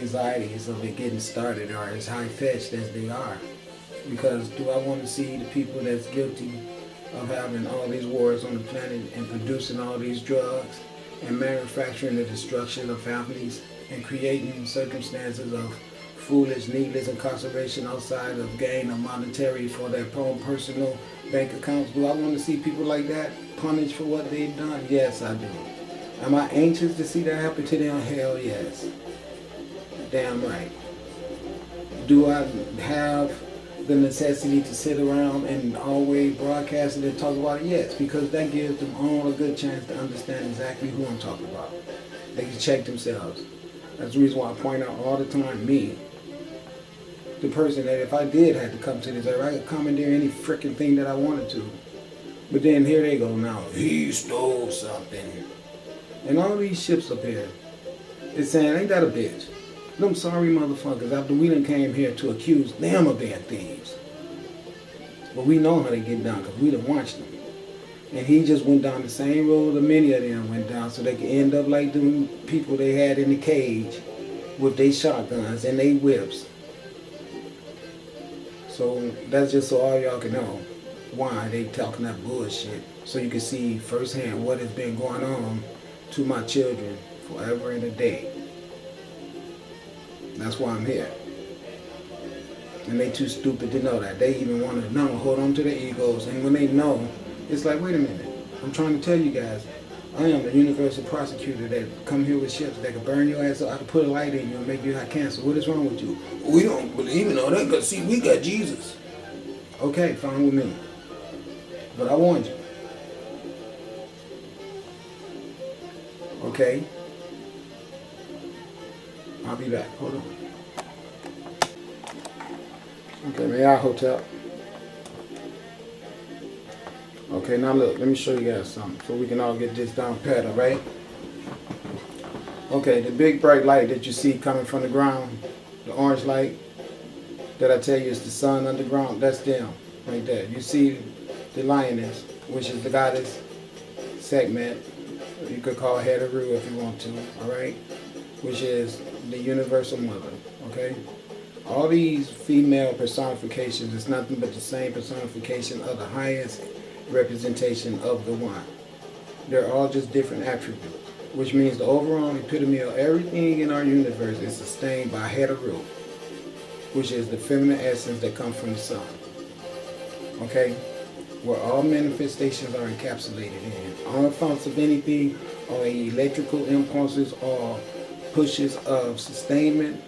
anxieties of it getting started are as high-fetched as they are. Because do I want to see the people that's guilty of having all these wars on the planet and producing all these drugs and manufacturing the destruction of families and creating circumstances of foolish, needless incarceration outside of gain of monetary for their own personal bank accounts? Do I want to see people like that punished for what they've done? Yes, I do. Am I anxious to see that happen to them? Hell yes. Damn right. Do I have the necessity to sit around and always broadcast it and talk about it? Yes, because that gives them all a good chance to understand exactly who I'm talking about. They can check themselves. That's the reason why I point out all the time, me, the person that if I did have to come to this earth, I could commandeer any freaking thing that I wanted to. But then here they go now, he stole something. And all these ships up here, it's saying, ain't that a bitch? Them sorry motherfuckers, after we done came here to accuse them of being thieves. But we know how they get down because we done watched them. And he just went down the same road that many of them went down so they could end up like them people they had in the cage with their shotguns and their whips. So that's just so all y'all can know why they talking that bullshit. So you can see firsthand what has been going on to my children forever and a day. That's why I'm here. And they too stupid to know that. They even want to know, hold on to their egos. And when they know, it's like, wait a minute. I'm trying to tell you guys, I am the universal prosecutor that come here with ships that can burn your ass up. I can put a light in you and make you have cancer. What is wrong with you? We don't believe in all that because, see, we got Jesus. Okay, fine with me. But I warned you. Okay? I'll be back. Hold on. Okay, may I hotel? Okay, now look, let me show you guys something so we can all get this down pat, all right? Okay, the big bright light that you see coming from the ground, the orange light that I tell you is the sun underground, that's them right there. You see the lioness, which is the goddess Sekhmet, you could call her Heteru if you want to, all right? Which is the universal mother, okay? All these female personifications is nothing but the same personification of the highest representation of the one. They're all just different attributes, which means the overall epitome of everything in our universe is sustained by Heteru, which is the feminine essence that comes from the sun, okay? Where all manifestations are encapsulated in. All thoughts of anything or electrical impulses or pushes of sustainment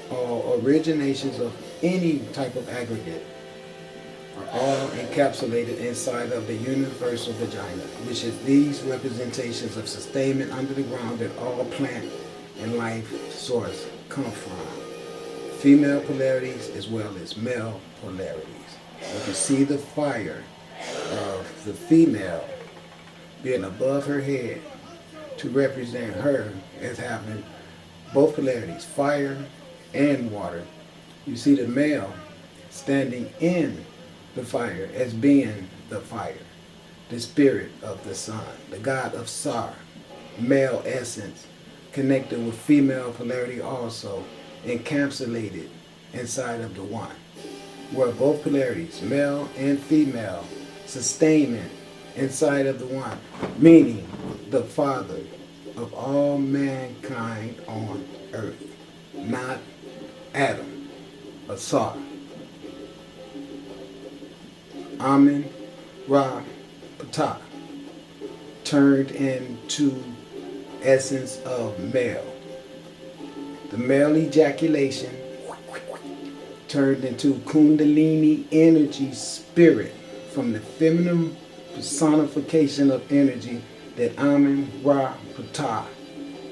or originations of any type of aggregate are all encapsulated inside of the universal vagina, which is these representations of sustainment under the ground that all plant and life source come from. Female polarities as well as male polarities. You can see the fire of the female being above her head to represent her as having both polarities, fire and water. You see the male standing in the fire as being the fire, the spirit of the sun, the god of Asar, male essence, connected with female polarity also, encapsulated inside of the one, where both polarities, male and female, sustainment inside of the one, meaning the father of all mankind on earth, not Adam, Asar. Amen, Ra, Ptah, turned into essence of male. The male ejaculation turned into Kundalini energy spirit from the feminine personification of energy that Amen, Ra, Ptah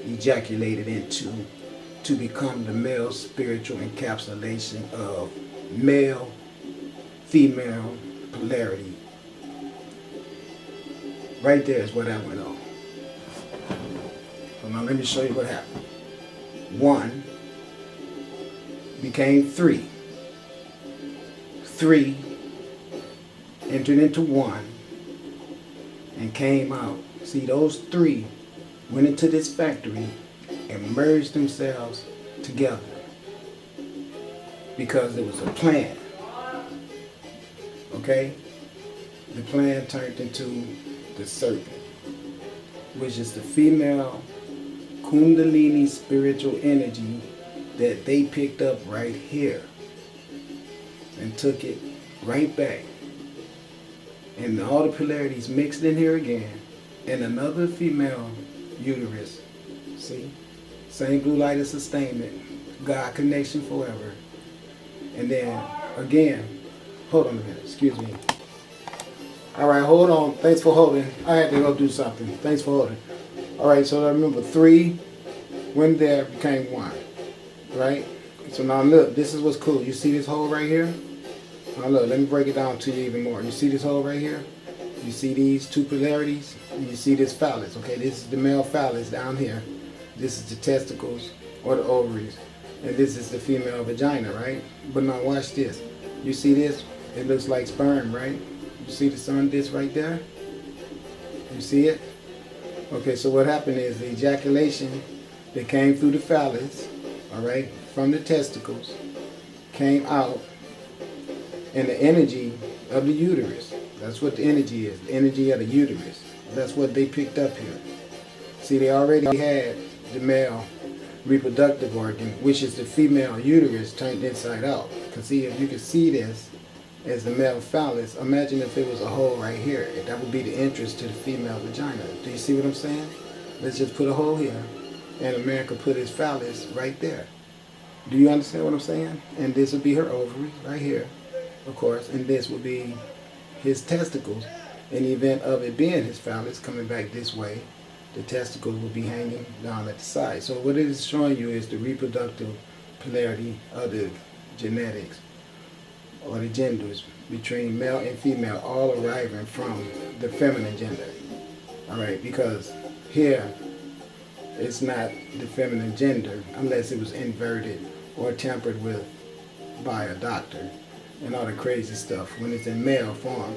ejaculated into to become the male spiritual encapsulation of male, female polarity. Right there is where that went on. So now let me show you what happened. One became three. Three entered into one and came out. See, those three went into this factory and merged themselves together because it was a plan. Okay? The plan turned into the serpent, which is the female Kundalini spiritual energy that they picked up right here and took it right back. And all the polarities mixed in here again. And another female uterus. See? Same blue light of sustainment. God connection forever. And then, again, hold on a minute. Excuse me. All right, hold on. Thanks for holding. I had to go do something. Thanks for holding. All right, so I remember 3 went there, became 1. Right? So now look, this is what's cool. You see this hole right here? Now look, let me break it down to you even more. You see this hole right here? You see these 2 polarities? And you see this phallus, okay? This is the male phallus down here. This is the testicles or the ovaries. And this is the female vagina, right? But now watch this. You see this? It looks like sperm, right? You see the sun disc right there? You see it? Okay, so what happened is the ejaculation that came through the phallus, all right, from the testicles, came out in the energy of the uterus. That's what the energy is, the energy of the uterus. That's what they picked up here. See, they already had the male reproductive organ, which is the female uterus turned inside out. Because see, if you can see this as the male phallus, imagine if it was a hole right here. That would be the entrance to the female vagina. Do you see what I'm saying? Let's just put a hole here, and a man could put his phallus right there. Do you understand what I'm saying? And this would be her ovary right here, of course, and this would be his testicles. In the event of it being his phallus coming back this way, the testicles will be hanging down at the side. So what it is showing you is the reproductive polarity of the genetics or the genders between male and female, all arriving from the feminine gender. All right, because here it's not the feminine gender unless it was inverted or tampered with by a doctor and all the crazy stuff when it's in male form.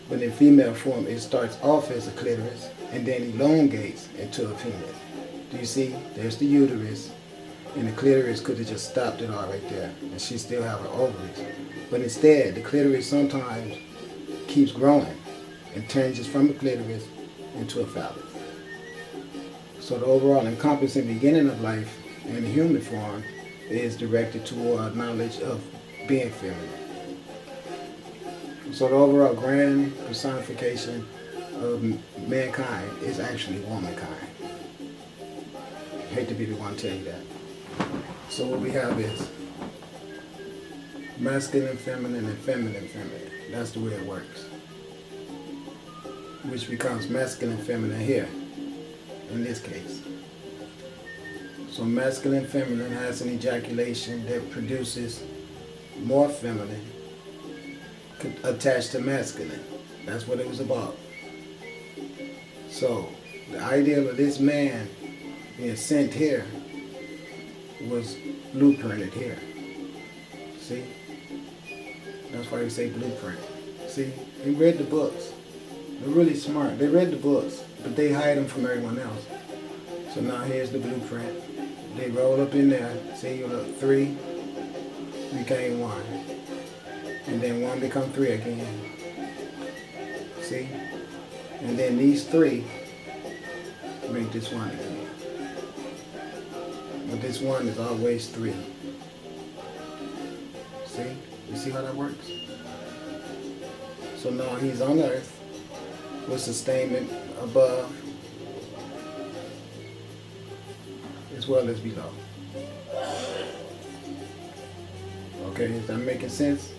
But in female form, it starts off as a clitoris and then elongates into a penis. Do you see? There's the uterus, and the clitoris could have just stopped it all right there, and she still have her ovaries. But instead, the clitoris sometimes keeps growing and changes from the clitoris into a phallus. So the overall encompassing beginning of life in the human form is directed toward knowledge of being feminine. So the overall grand personification of mankind is actually womankind. I hate to be the one to tell you that. So what we have is masculine, feminine, and feminine, feminine. That's the way it works. Which becomes masculine, feminine here, in this case. So masculine, feminine has an ejaculation that produces more feminine attached to masculine. That's what it was about. So the ideal of this man being sent here was blueprinted here. See? That's why they say blueprint. See? They read the books. They're really smart. They read the books, but they hide them from everyone else. So now here's the blueprint. They roll up in there. See, look, 3 became 1. And then 1 become 3 again. See? And then these 3 make this 1 again. But this 1 is always 3. See? You see how that works? So now he's on earth with sustainment above as well as below. Okay, is that making sense?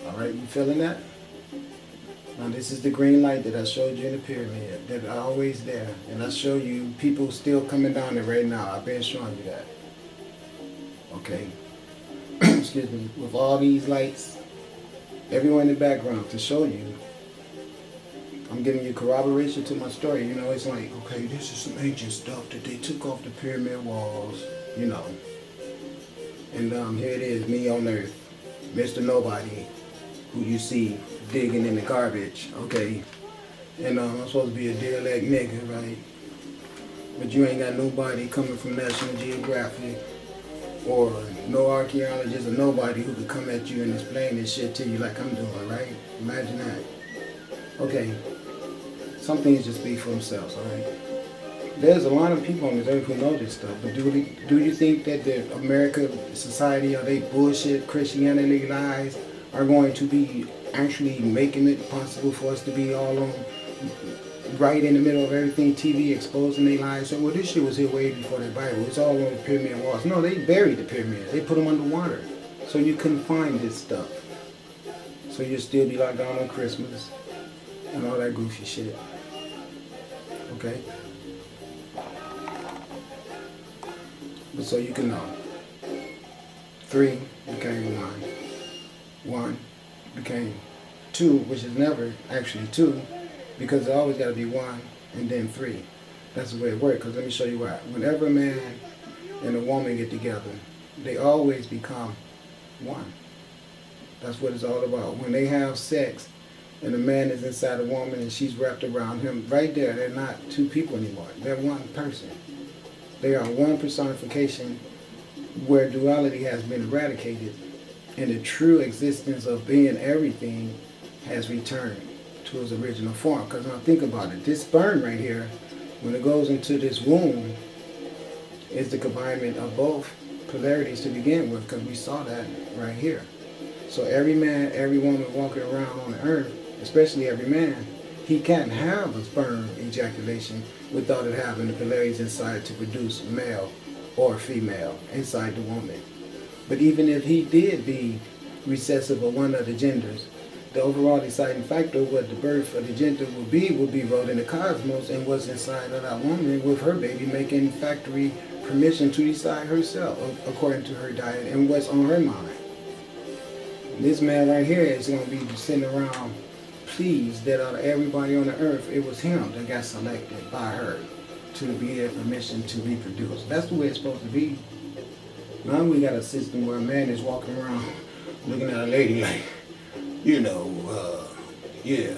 Alright, you feeling that? Now this is the green light that I showed you in the pyramid, that are always there. And I show you people still coming down there right now. I've been showing you that. Okay. Excuse me. With all these lights, everyone in the background to show you, I'm giving you corroboration to my story. You know, it's like, okay, this is some ancient stuff that they took off the pyramid walls, you know. And here it is, me on earth, Mr. Nobody, who you see digging in the garbage, okay? And I'm supposed to be a deer-leg nigga, right? But you ain't got nobody coming from National Geographic or no archaeologist or nobody who could come at you and explain this shit to you like I'm doing, right? Imagine that. Okay, some things just speak for themselves, alright? There's a lot of people on this earth who know this stuff, but do you think that the American society, or they bullshit Christianity lies, are going to be actually making it possible for us to be all on right in the middle of everything, TV exposing their lies? So, well, this shit was here way before the Bible. It's all on the pyramid walls. No, they buried the pyramids. They put them underwater, so you couldn't find this stuff. So you'll still be locked down on Christmas and all that goofy shit. Okay? But so you can know. 3 became 1. 1 became 2, which is never actually 2, because it always got to be 1 and then 3. That's the way it works. Because let me show you why. Whenever a man and a woman get together, they always become 1. That's what it's all about. When they have sex and a man is inside a woman and she's wrapped around him, right there, they're not 2 people anymore. They're 1 person. They are 1 personification where duality has been eradicated and the true existence of being everything has returned to its original form. Because now think about it. This sperm right here, when it goes into this womb, is the combination of both polarities to begin with, because we saw that right here. So every man, every woman walking around on the earth, especially every man, he can't have a sperm ejaculation without it having the polarities inside to produce male or female inside the woman. But even if he did be recessive of one of the genders, the overall deciding factor of what the birth of the gender would be wrote in the cosmos and what's inside of that woman with her baby making factory permission to decide herself according to her diet and what's on her mind. This man right here is going to be sitting around pleased that out of everybody on the earth, it was him that got selected by her to be their permission to reproduce. That's the way it's supposed to be. Now we got a system where a man is walking around looking at a lady like, you know, yeah.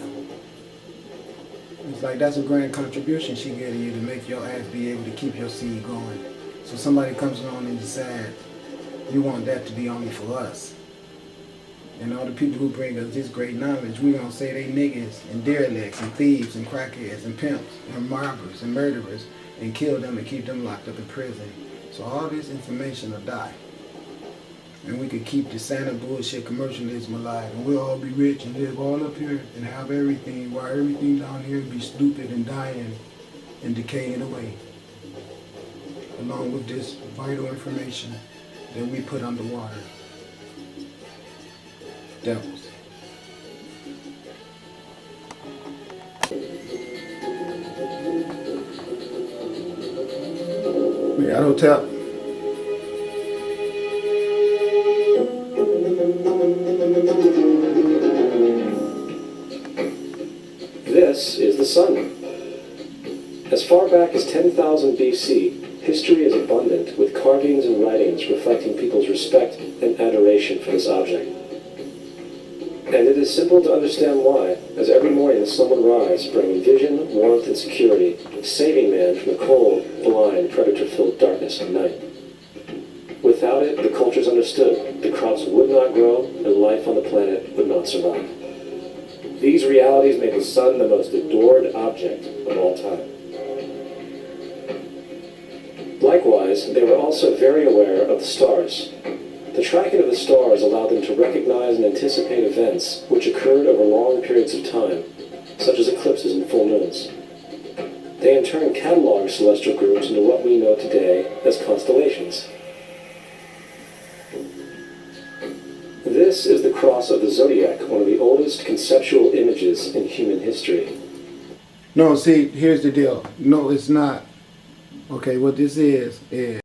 It's like that's a grand contribution she getting you to make your ass be able to keep your seed going. So somebody comes along and decides, you want that to be only for us. And all the people who bring us this great knowledge, we gonna say they niggas and derelicts and thieves and crackheads and pimps and robbers and murderers and kill them and keep them locked up in prison. So all this information will die. And we could keep the Santa bullshit commercialism alive, and we'll all be rich and live all up here and have everything, while everything down here be stupid and dying and decaying away. Along with this vital information that we put underwater. Devils. We got hotel. This is the sun. As far back as 10,000 BC, history is abundant with carvings and writings reflecting people's respect and adoration for this object. And it is simple to understand why, as every morning the sun would rise, bringing vision, warmth, and security, saving man from the cold, blind, predator-filled darkness of night. Without it, the cultures understood the crops would not grow and life on the planet would not survive. These realities made the sun the most adored object of all time. Likewise, they were also very aware of the stars. The tracking of the stars allowed them to recognize and anticipate events which occurred over long periods of time, such as eclipses and full moons. They in turn cataloged celestial groups into what we know today as constellations. This is the cross of the zodiac, one of the oldest conceptual images in human history. No, see, here's the deal. No, it's not. Okay, what this is